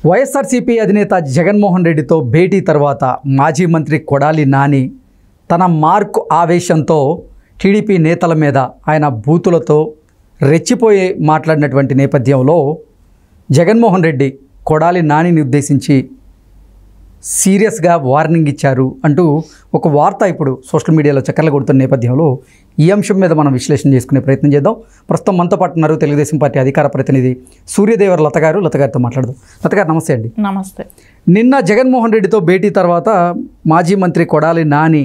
వైఎస్ఆర్సీపీ అధినేత జగన్మోహన్ రెడ్డితో భేటీ తర్వాత మాజీ మంత్రి కొడాలి నాని తన మార్కు ఆవేశంతో టీడీపీ నేతల మీద ఆయన బూతులతో రెచ్చిపోయి మాట్లాడినటువంటి నేపథ్యంలో జగన్మోహన్ రెడ్డి కొడాలి నానిని ఉద్దేశించి సీరియస్గా వార్నింగ్ ఇచ్చారు అంటూ ఒక వార్త ఇప్పుడు సోషల్ మీడియాలో చక్కర్లు కొడుతున్న నేపథ్యంలో ఈ అంశం మీద మనం విశ్లేషణ చేసుకునే ప్రయత్నం చేద్దాం. ప్రస్తుతం మనతో పాటు ఉన్నారు తెలుగుదేశం పార్టీ అధికార ప్రతినిధి సూర్యదేవర లత గారు. లత గారితో మాట్లాడదాం. లత గారు నమస్తే అండి. నమస్తే. నిన్న జగన్మోహన్ రెడ్డితో భేటీ తర్వాత మాజీ మంత్రి కొడాలి నాని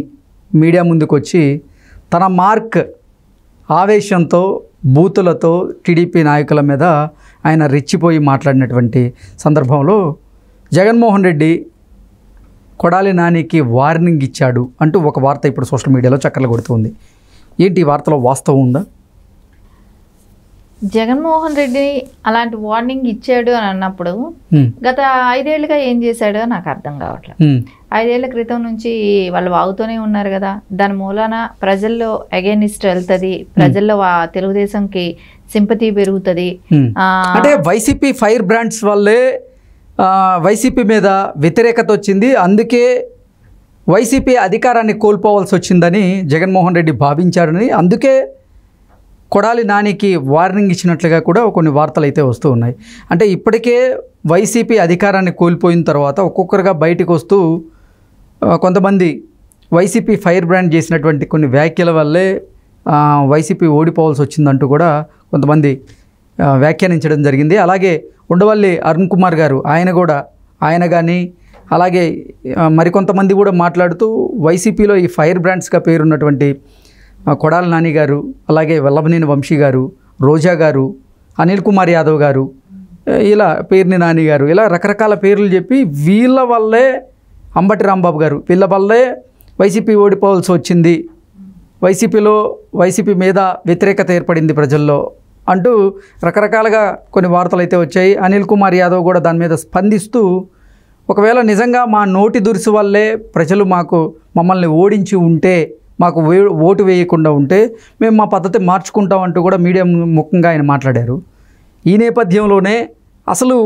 మీడియా ముందుకు వచ్చి తన మార్క్ ఆవేశంతో బూతులతో టీడీపీ నాయకుల మీద ఆయన రెచ్చిపోయి మాట్లాడినటువంటి సందర్భంలో జగన్మోహన్ రెడ్డి కొడాలి నానికి వార్నింగ్ ఇచ్చాడు అంటూ ఒక వార్త ఇప్పుడు సోషల్ మీడియాలో చక్కర్లు కొడుతుంది. ఏంటి ఈ వార్తలో వాస్తవం ఉందా? జగన్మోహన్ రెడ్డి అలాంటి వార్నింగ్ ఇచ్చాడు అని అన్నప్పుడు గత 5 ఏళ్ళుగా ఏం చేశాడో నాకు అర్థం కావట్లేదు. 5 ఏళ్ల క్రితం నుంచి వాళ్ళు వాగుతూనే ఉన్నారు కదా, దాని మూలాన ప్రజల్లో అగైనిస్ట్ వెళ్తుంది, ప్రజల్లో తెలుగుదేశంకి సింపతి పెరుగుతుంది. అంటే వైసీపీ ఫైర్ బ్రాండ్స్ వల్లే వైసీపీ మీద వ్యతిరేకత వచ్చింది, అందుకే వైసీపీ అధికారాన్ని కోల్పోవాల్సి వచ్చిందని జగన్మోహన్ రెడ్డి భావించాడని, అందుకే కొడాలి నానికి వార్నింగ్ ఇచ్చినట్లుగా కూడా కొన్ని వార్తలు అయితే వస్తూ ఉన్నాయి. అంటే ఇప్పటికే వైసీపీ అధికారాన్ని కోల్పోయిన తర్వాత ఒక్కొక్కరుగా బయటకు వస్తూ కొంతమంది వైసీపీ ఫైర్ బ్రాండ్ చేసినటువంటి కొన్ని వ్యాఖ్యల వల్లే వైసీపీ ఓడిపోవాల్సి వచ్చిందంటూ కూడా కొంతమంది వ్యాఖ్యానించడం జరిగింది. అలాగే ఉండవల్లి అరుణ్ కుమార్ గారు ఆయన కానీ అలాగే మరికొంతమంది కూడా మాట్లాడుతూ వైసీపీలో ఈ ఫైర్ బ్రాండ్స్గా పేరున్నటువంటి కొడాలి నాని గారు, అలాగే వల్లభనేని వంశీ గారు, రోజా గారు, అనిల్ కుమార్ యాదవ్ గారు, ఇలా పేర్ని నాని గారు, ఇలా రకరకాల పేర్లు చెప్పి వీళ్ళ వల్లే అంబటి రాంబాబు గారు, వీళ్ళ వల్లే వైసీపీ ఓడిపోవాల్సి వచ్చింది, వైసీపీ మీద వ్యతిరేకత ఏర్పడింది ప్రజల్లో అంటూ రకరకాలుగా కొన్ని వార్తలు అయితే వచ్చాయి. అనిల్ కుమార్ యాదవ్ కూడా దాని మీద స్పందిస్తూ ఒకవేళ నిజంగా మా నోటి దురుసు వల్లే ప్రజలు మమ్మల్ని ఓడించి ఉంటే, మాకు ఓటు వేయకుండా ఉంటే మేము మా పద్ధతి మార్చుకుంటాం అంటూ కూడా మీడియా ముఖంగా ఆయన మాట్లాడారు. ఈ నేపథ్యంలోనే అసలు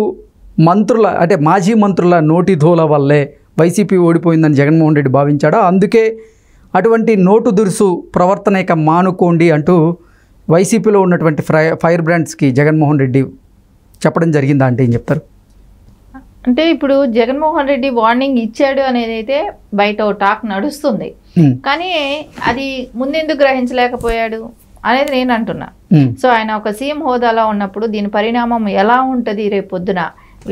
మాజీ మంత్రుల నోటి ధూళ వల్లే వైసీపీ ఓడిపోయిందని జగన్మోహన్ రెడ్డి భావించాడా, అందుకే అటువంటి నోటు దురుసు ప్రవర్తన ఇక మానుకోండి అంటూ వైసీపీలో ఉన్నటువంటి ఫైర్ బ్రాండ్స్కి జగన్మోహన్ రెడ్డి చెప్పడం జరిగిందా అంటే ఏం చెప్తారు? అంటే ఇప్పుడు జగన్మోహన్ రెడ్డి వార్నింగ్ ఇచ్చాడు అనేది అయితే బయట టాక్ నడుస్తుంది, కానీ అది ముందెందుకు గ్రహించలేకపోయాడు అనేది నేను అంటున్నా. సో ఆయన ఒక సీఎం హోదాలో ఉన్నప్పుడు దీని పరిణామం ఎలా ఉంటుంది, రేపు పొద్దున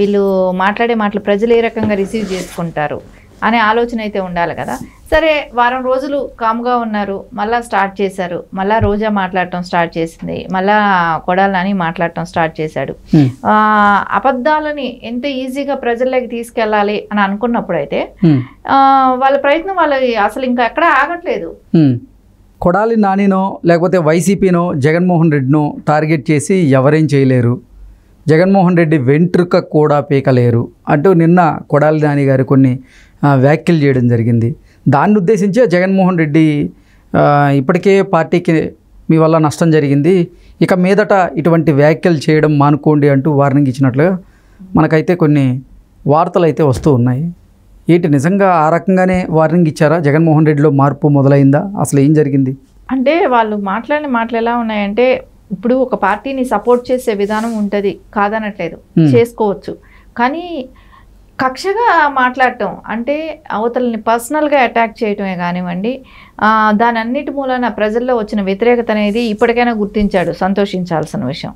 వీళ్ళు మాట్లాడే మాటలు ప్రజలు ఏ రకంగా రిసీవ్ చేసుకుంటారు అనే ఆలోచన అయితే ఉండాలి కదా. సరే, వారం రోజులు కామ్గా ఉన్నారు, మళ్ళీ స్టార్ట్ చేశారు, మళ్ళీ రోజా మాట్లాడటం స్టార్ట్ చేసింది, మళ్ళా కొడాలి నాని మాట్లాడటం స్టార్ట్ చేశాడు. అబద్ధాలని ఎంత ఈజీగా ప్రజల్లోకి తీసుకెళ్ళాలి అని అనుకున్నప్పుడు అయితే వాళ్ళ ప్రయత్నం అసలు ఇంకా ఎక్కడా ఆగట్లేదు. కొడాలి నానినో లేకపోతే వైసీపీనో జగన్మోహన్ రెడ్డినో టార్గెట్ చేసి ఎవరేం చేయలేరు, జగన్మోహన్ రెడ్డి వెంట్రుక కూడా పీకలేరు అంటూ నిన్న కొడాలి నాని గారు కొన్ని వ్యాఖ్యలు చేయడం జరిగింది. దాన్ని ఉద్దేశించే జగన్మోహన్ రెడ్డి ఇప్పటికే పార్టీకి మీ వల్ల నష్టం జరిగింది, ఇక మీదట ఇటువంటి వ్యాఖ్యలు చేయడం మానుకోండి అంటూ వార్నింగ్ ఇచ్చినట్లుగా మనకైతే కొన్ని వార్తలు అయితే వస్తూ ఉన్నాయి. ఏంటి నిజంగా ఆ రకంగానే వార్నింగ్ ఇచ్చారా? జగన్మోహన్ రెడ్డిలో మార్పు మొదలైందా? అసలు ఏం జరిగింది? అంటే వాళ్ళు మాట్లాడిన మాటలు ఎలా ఉన్నాయంటే, ఇప్పుడు ఒక పార్టీని సపోర్ట్ చేసే విధానం ఉంటుంది, కాదనట్లేదు, చేసుకోవచ్చు, కానీ కక్షగా మాట్లాడటం అంటే అవతలని పర్సనల్గా అటాక్ చేయటమే కానివ్వండి, దాని అన్నిటి మూలన ప్రజల్లో వచ్చిన వ్యతిరేకత అనేది ఇప్పటికైనా గుర్తించాడు, సంతోషించాల్సిన విషయం.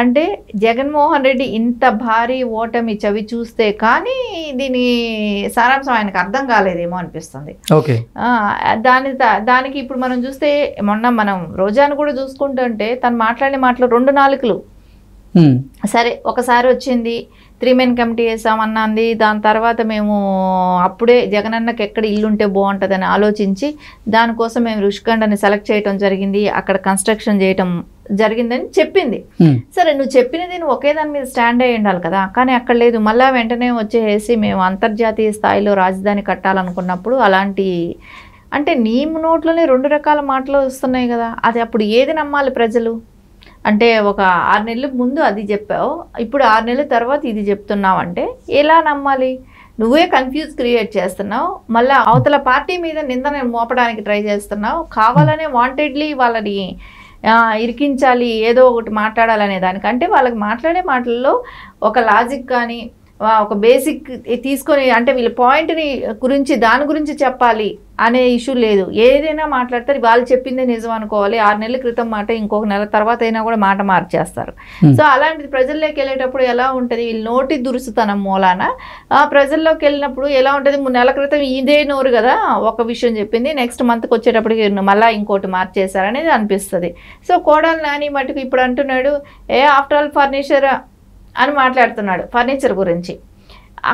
అంటే జగన్మోహన్ రెడ్డి ఇంత భారీ ఓటమి చవి చూస్తే కానీ దీని సారాంశం ఆయనకు అర్థం కాలేదేమో అనిపిస్తుంది. దానికి ఇప్పుడు మనం చూస్తే మొన్న మనం రోజాను కూడా చూసుకుంటుంటే తను మాట్లాడిన మాటలు 2 నాలుకలు. సరే, ఒకసారి వచ్చింది 3 మెన్ కమిటీ వేసామన్నది, దాని తర్వాత మేము అప్పుడే జగనన్నకి ఎక్కడ ఇల్లుంటే బాగుంటుందని ఆలోచించి దానికోసం మేము రుషికొండని సెలెక్ట్ చేయటం జరిగింది, అక్కడ కన్స్ట్రక్షన్ చేయటం జరిగిందని చెప్పింది. సరే, నువ్వు చెప్పినది నువ్వు ఒకే దాని మీద స్టాండ్ అయ్యి ఉండాలి కదా, కానీ అక్కడ లేదు. మళ్ళీ వెంటనే వచ్చేసి మేము అంతర్జాతీయ స్థాయిలో రాజధాని కట్టాలనుకున్నప్పుడు అలాంటి అంటే నీ నోట్లోనే 2 రకాల మాటలు వస్తున్నాయి కదా, అది అప్పుడు ఏది నమ్మాలి ప్రజలు? అంటే ఒక 6 నెలల ముందు అది చెప్పావు, ఇప్పుడు 6 నెలల తర్వాత ఇది చెప్తున్నావు అంటే ఎలా నమ్మాలి? నువ్వే కన్ఫ్యూజ్ క్రియేట్ చేస్తున్నావు, మళ్ళీ అవతల పార్టీ మీద నిందను మోపడానికి ట్రై చేస్తున్నావు, కావాలనే వాంటెడ్లీ వాళ్ళని ఇరికించాలి, ఏదో ఒకటి మాట్లాడాలనే దానికంటే వాళ్ళకి మాట్లాడే మాటల్లో ఒక లాజిక్ కానీ ఒక బేసిక్ తీసుకొని అంటే వీళ్ళ పాయింట్ని గురించి దాని గురించి చెప్పాలి అనే ఇష్యూ లేదు. ఏదైనా మాట్లాడతారు, వాళ్ళు చెప్పిందే నిజం అనుకోవాలి. 6 నెలల క్రితం మాట ఇంకొక నెల తర్వాత అయినా కూడా మాట మార్చేస్తారు. సో అలాంటిది ప్రజల్లోకి వెళ్ళేటప్పుడు ఎలా ఉంటుంది? వీళ్ళు నోటి దురుసుతనం మూలాన ప్రజల్లోకి వెళ్ళినప్పుడు ఎలా ఉంటుంది? 3 నెలల క్రితం ఇదే నోరు కదా ఒక విషయం చెప్పింది, నెక్స్ట్ మంత్కి వచ్చేటప్పటికి మళ్ళీ ఇంకోటి మార్చేశారనేది అనిపిస్తుంది. సో కొడాలి నాని మటుకు ఇప్పుడు అంటున్నాడు ఆఫ్టర్ ఆల్ ఫర్నిచర్ అని మాట్లాడుతున్నాడు ఫర్నిచర్ గురించి.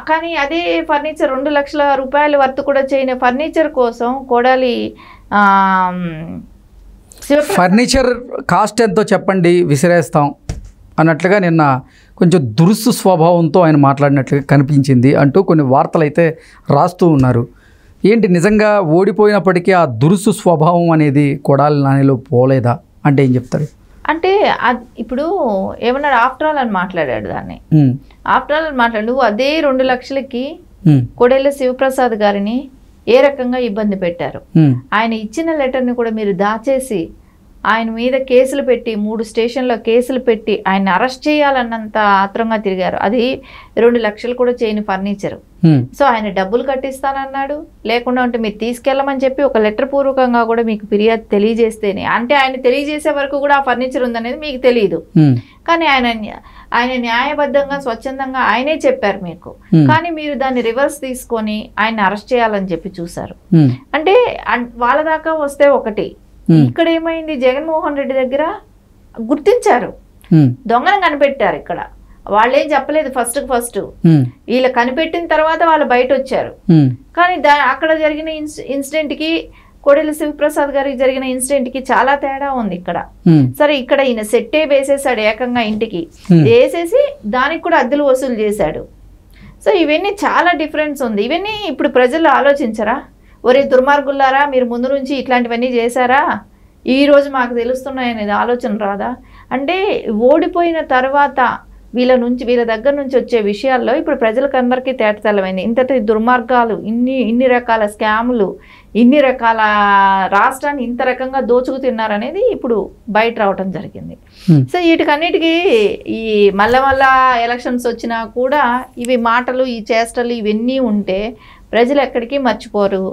కానీ అదే ఫర్నిచర్ 2 లక్షల రూపాయల వర్త్ కూడా చేయని ఫర్నిచర్ కోసం కొడాలి ఫర్నిచర్ కాస్ట్ ఎంతో చెప్పండి విసిరేస్తాం అన్నట్లుగా నిన్న కొంచెం దురుసు స్వభావంతో ఆయన మాట్లాడినట్లుగా కనిపించింది అంటూ కొన్ని వార్తలు అయితే రాస్తూ ఉన్నారు. ఏంటి నిజంగా ఓడిపోయినప్పటికీ ఆ దురుసు స్వభావం అనేది కొడాలి నానిలో పోలేదా అంటే ఏం చెప్తారు? అంటే ఇప్పుడు ఏమన్నాడు? ఆఫ్టర్ ఆల్ అని మాట్లాడాడు దాన్ని. ఆఫ్టర్ ఆల్ అని మాట్లాడు. నువ్వు అదే 2 లక్షలకి కొడెల శివప్రసాద్ గారిని ఏ రకంగా ఇబ్బంది పెట్టారు? ఆయన ఇచ్చిన లెటర్ని కూడా మీరు దాచేసి ఆయన మీద కేసులు పెట్టి 3 స్టేషన్లో కేసులు పెట్టి ఆయన అరెస్ట్ చేయాలన్నంత ఆత్రంగా తిరిగారు. అది 2 లక్షలు కూడా చేయని ఫర్నిచర్. సో ఆయన డబ్బులు కట్టిస్తానన్నాడు, లేకుండా ఉంటే మీరు తీసుకెళ్ళమని చెప్పి ఒక లెటర్ పూర్వకంగా కూడా మీకు ఫిర్యాదు తెలియజేస్తేనే, అంటే ఆయన తెలియజేసే వరకు కూడా ఆ ఫర్నిచర్ ఉందనేది మీకు తెలియదు. కానీ ఆయన న్యాయబద్ధంగా స్వచ్ఛందంగా ఆయనే చెప్పారు మీకు. కానీ మీరు దాన్ని రివర్స్ తీసుకొని ఆయన అరెస్ట్ చేయాలని చెప్పి చూసారు. అంటే వాళ్ళ దాకా వస్తే ఒకటి, ఇక్కడ ఏమైంది? జగన్మోహన్ రెడ్డి దగ్గర గుర్తించారు, దొంగను కనిపెట్టారు. ఇక్కడ వాళ్ళేం చెప్పలేదు ఫస్ట్ వీళ్ళు కనిపెట్టిన తర్వాత వాళ్ళు బయట వచ్చారు. కానీ అక్కడ జరిగిన ఇన్సిడెంట్కి కొడెల శివప్రసాద్ గారికి జరిగిన ఇన్సిడెంట్కి చాలా తేడా ఉంది ఇక్కడ. సరే ఇక్కడ ఈయన సెట్టే వేసేసాడు ఏకంగా, ఇంటికి వేసేసి దానికి కూడా అద్దెలు వసూలు చేశాడు. సో ఇవన్నీ చాలా డిఫరెన్స్ ఉంది. ఇవన్నీ ఇప్పుడు ప్రజలు ఆలోచించరా? ఒరే దుర్మార్గులారా, మీరు ముందు నుంచి ఇట్లాంటివన్నీ చేశారా, ఈరోజు మాకు తెలుస్తున్నాయనేది ఆలోచన రాదా? అంటే ఓడిపోయిన తర్వాత వీళ్ళ దగ్గర నుంచి వచ్చే విషయాల్లో ఇప్పుడు ప్రజలకు అందరికీ తేటతెల్లమైంది. ఇంతటి దుర్మార్గాలు, ఇన్ని రకాల స్కాములు, ఇన్ని రకాల రాష్ట్రాన్ని ఇంత రకంగా దోచుకు తిన్నారనేది ఇప్పుడు బయట రావటం జరిగింది. సో వీటికన్నిటికీ ఈ మళ్ళా ఎలక్షన్స్ వచ్చినా కూడా ఇవి మాటలు, ఈ చేష్టలు ఇవన్నీ ఉంటే ప్రజలు ఎక్కడికి మర్చిపోరు.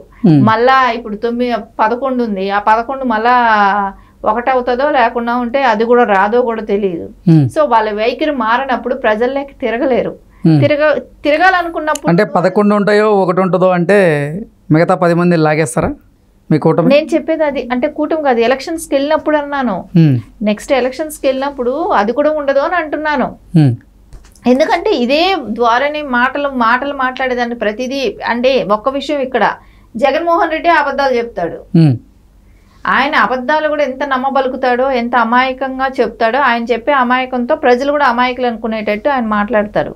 మళ్ళా ఇప్పుడు 11 ఉంది, ఆ 11 మళ్ళా 1 అవుతుందో లేకుండా ఉంటే అది కూడా రాదో కూడా తెలియదు. సో వాళ్ళ వైఖరి మారినప్పుడు ప్రజల్లోకి తిరగలేరు. తిరగాలనుకున్నప్పుడు అంటే 11 ఉంటాయో 1 ఉంటుందో అంటే మిగతా 10 మంది లాగేస్తారా మీ కూటమి? నేను చెప్పేది అది. అంటే కూటమి కాదు, ఎలక్షన్స్కి వెళ్ళినప్పుడు అన్నాను. నెక్స్ట్ ఎలక్షన్స్కి వెళ్ళినప్పుడు అది కూడా ఉండదు అని అంటున్నాను. ఎందుకంటే ఇదే ద్వారానే మాటలు మాట్లాడేదాన్ని ప్రతిదీ. అంటే ఒక్క విషయం ఇక్కడ, జగన్మోహన్ రెడ్డి అబద్ధాలు చెప్తాడు. ఆయన అబద్ధాలు కూడా ఎంత నమ్మబలుకుతాడో, ఎంత అమాయకంగా చెప్తాడో, ఆయన చెప్పే అమాయకంతో ప్రజలు కూడా అమాయకులు అనుకునేటట్టు ఆయన మాట్లాడతారు.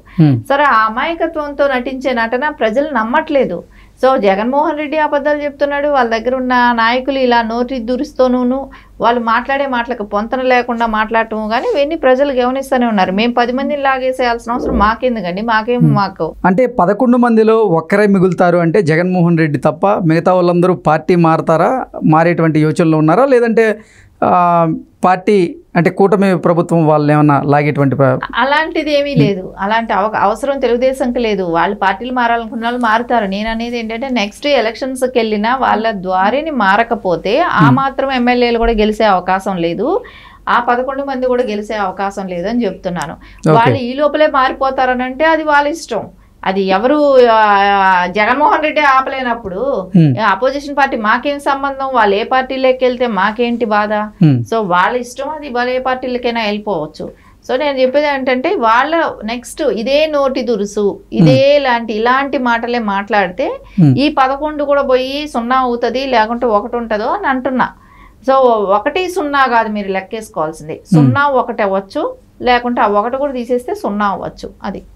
సరే, ఆ అమాయకత్వంతో నటించే నటన ప్రజలు నమ్మట్లేదు. సో జగన్మోహన్ రెడ్డి అబద్ధాలు చెప్తున్నాడు, వాళ్ళ దగ్గర ఉన్న నాయకులు ఇలా నోటి దురుస్తోనూ వాళ్ళు మాట్లాడే మాటలకు పొంతన లేకుండా మాట్లాడటం కానీ ఇవన్నీ ప్రజలు గమనిస్తూనే ఉన్నారు. మేము 10 మందిని లాగేసేయాల్సిన అవసరం మాకెందుకండి? మాకు అంటే 11 మందిలో ఒక్కరే మిగులుతారు అంటే జగన్మోహన్ రెడ్డి తప్ప మిగతా వాళ్ళందరూ పార్టీ మారతారా, మారేటువంటి యోచనలో ఉన్నారా? లేదంటే పార్టీ అంటే కూటమి ప్రభుత్వం వాళ్ళు ఏమన్నా లాగేటువంటి అలాంటిది ఏమీ లేదు. అలాంటి అవసరం తెలుగుదేశంకి లేదు. వాళ్ళు పార్టీలు మారాలనుకున్న వాళ్ళు మారుతారు. నేను అనేది ఏంటంటే నెక్స్ట్ ఎలక్షన్స్కి వెళ్ళినా వాళ్ళ ద్వారాని మారకపోతే ఆ మాత్రం ఎమ్మెల్యేలు కూడా గెలిచే అవకాశం లేదు, ఆ 11 మంది కూడా గెలిచే అవకాశం లేదు అని చెప్తున్నాను. వాళ్ళు ఈ లోపలే మారిపోతారనంటే అది వాళ్ళ ఇష్టం. అది ఎవరు జగన్మోహన్ రెడ్డి ఆపలేనప్పుడు అపోజిషన్ పార్టీ మాకేం సంబంధం? వాళ్ళు ఏ పార్టీలోకి వెళ్తే మాకేంటి బాధ? సో వాళ్ళ ఇష్టం, అది వాళ్ళ ఏ పార్టీలకైనా వెళ్ళిపోవచ్చు. సో నేను చెప్పేది ఏంటంటే వాళ్ళ నెక్స్ట్ ఇదే నోటి దురుసు, ఇలాంటి మాటలే మాట్లాడితే ఈ 11 కూడా పోయి 0 అవుతుంది, లేకుంటే 1 ఉంటుందో అని అంటున్నా. సో 1, 0 కాదు మీరు లెక్కేసుకోవాల్సింది. 0, 1 అవ్వచ్చు, లేకుంటే ఆ 1 కూడా తీసేస్తే 0 అవ్వచ్చు. అది